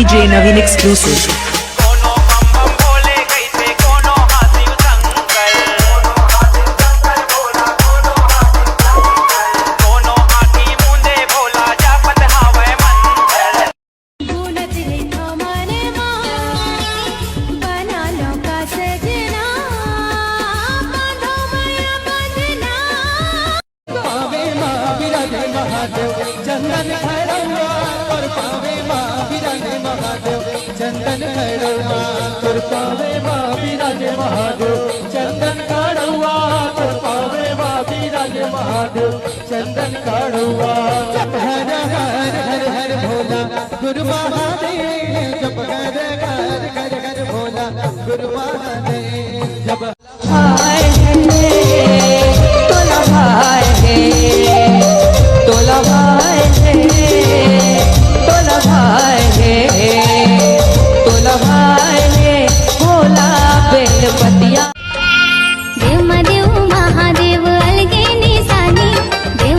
DJ Naveen exclusive. चंदन खड़ौआ और पावे माँ बिराजे महादेव चंदन खड़ौआ और पावे माँ बिराजे महादेव चंदन खड़ौआ और पावे माँ बिराजे महादेव चंदन खड़ौआ जप हर हर हर हर भोला गुरु महादेव जप हर हर हर हर भोला गुरु महादेव जप हाय है तोला भाई है तोला भाई है तोला भाई है तोला भाई है भोला बेलपतिया देव महादेव अलगे निशानी देव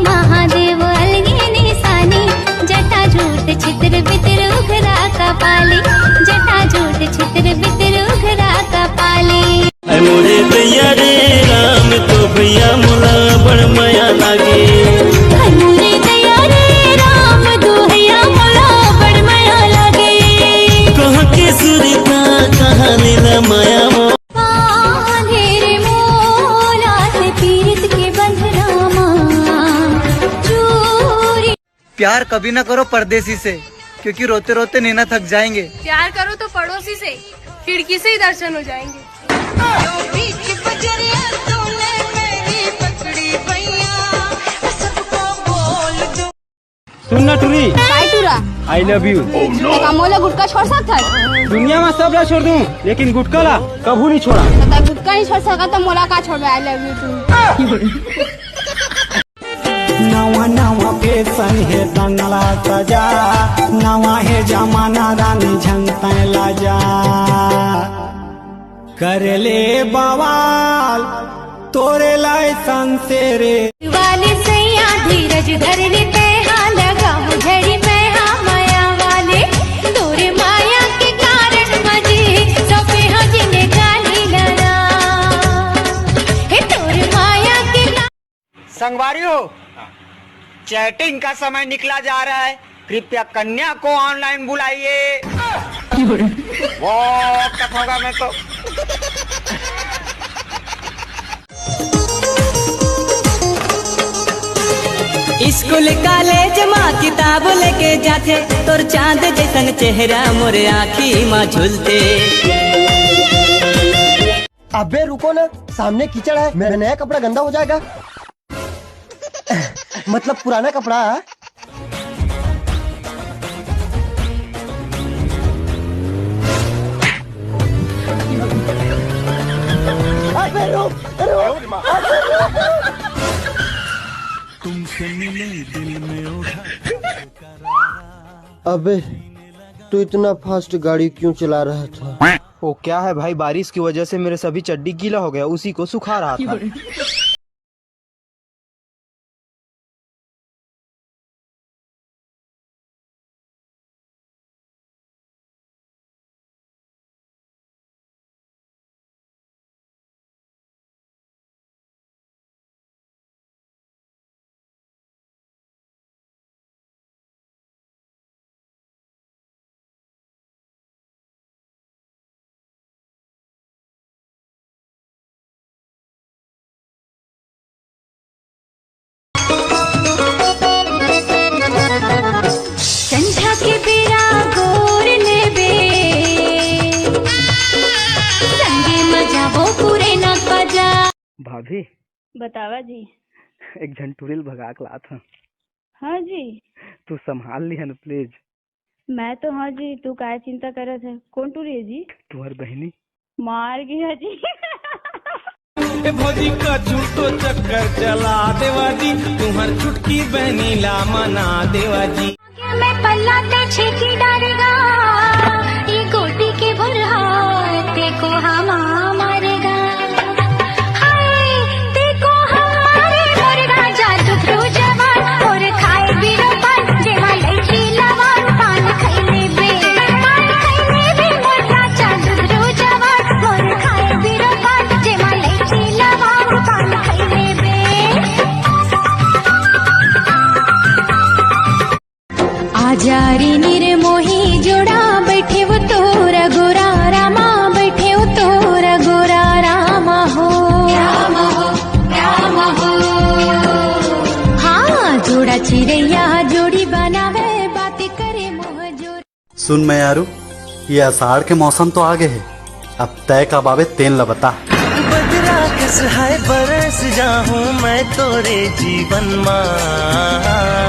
महादेव अलगे निशानी जटा झूठ छित्र बितर उघरा का पाली जटा झूठ छित्र बितर उघरा का पाली मोरे भैया रे राम तो भैया मोला बड़ माया लागे मोरे दया रे राम दोहैया मोला बड़ माया लागे कहाँ के सुरता कहाँ नीला माया मो ढेरे मोला से पीरित के बंधनामा चोरी प्यार कभी ना करो परदेसी से, क्योंकि रोते रोते नैना थक जाएंगे। प्यार करो तो पड़ोसी से, खिड़की से ही दर्शन हो जाएंगे। सुनना टूरी काय टूरा आई लव यू मोला गुटका छोड़ सकता है? दुनिया में सब ला छोड़ दूं लेकिन गुटका ला कभू नहीं छोड़ा। तो गुटका नहीं छोड़ सका तो मोला का छोड़ आई लव यू टू। नवा नवा फैशन है तंगला सजा नवा है जमाना रानी झंकते लाजा कर ले बवाल तोरे लाइसन से रे वाले सैया धीरज धर ले पैहा लगा झड़ी पैहा माया वाले दूर माया के कारण मजे सबे हजने गाली लड़ा हे दूर माया के संगवारियों, चैटिंग का समय निकला जा रहा है, कृपया कन्या को ऑनलाइन बुलाइए। बहुत टफ होगा मैं तो। स्कूल कॉलेज माँ किताब लेके जाते तोर चांद जैसन चेहरा मोरे आँखी माँ झूलते। अबे रुको ना, सामने कीचड़ है, मेरा नया कपड़ा गंदा हो जाएगा। मतलब पुराना कपड़ा है। अबे रुक, तुमसे मिले दिल में उठा। अबे तू इतना फास्ट गाड़ी क्यों चला रहा था? वो क्या है भाई, बारिश की वजह से मेरे सभी चड्डी गीला हो गया, उसी को सुखा रहा था। संझा के बेरा गोर लेबे संगे मजाबो पूरे न बजा। भाभी बतावा जी। एक झंटुरिल भगा के ला था। हाँ जी। तू संभाल ली है न प्लीज। मैं तो हाँ जी, तू काय चिंता करत है? कौन टूरी है जी? तुम्हारी बहनी मार गया जी। भौजी का झूठो चक्कर चला देवा जी तुम्हार चुटकी बहनी ला मना देवा जी। मैं पल्ला ते छेकी डालेगा ये गोटी के बुरहार देखो हम मारेगा हाय देखो हमारे मुर्गा जादू क्यों जवान और खाए बिरो पान जेवा लईकी लवान पान खैले बे हाजारी निर्मोही जोड़ा बैठे वो तोरा गोरा रामा बैठे वो तोरा गोरा रामा हो रामा हो रामा हो। हाँ जोड़ा चिड़ैया जोड़ी बनावे बातें करे मोह जोर। सुन मैं यारू, ये अषाढ़ के मौसम तो आगे है, अब तय कब आवे तेन लबता। बदरा किस है बरस जाऊं मैं तोरे जीवन मां।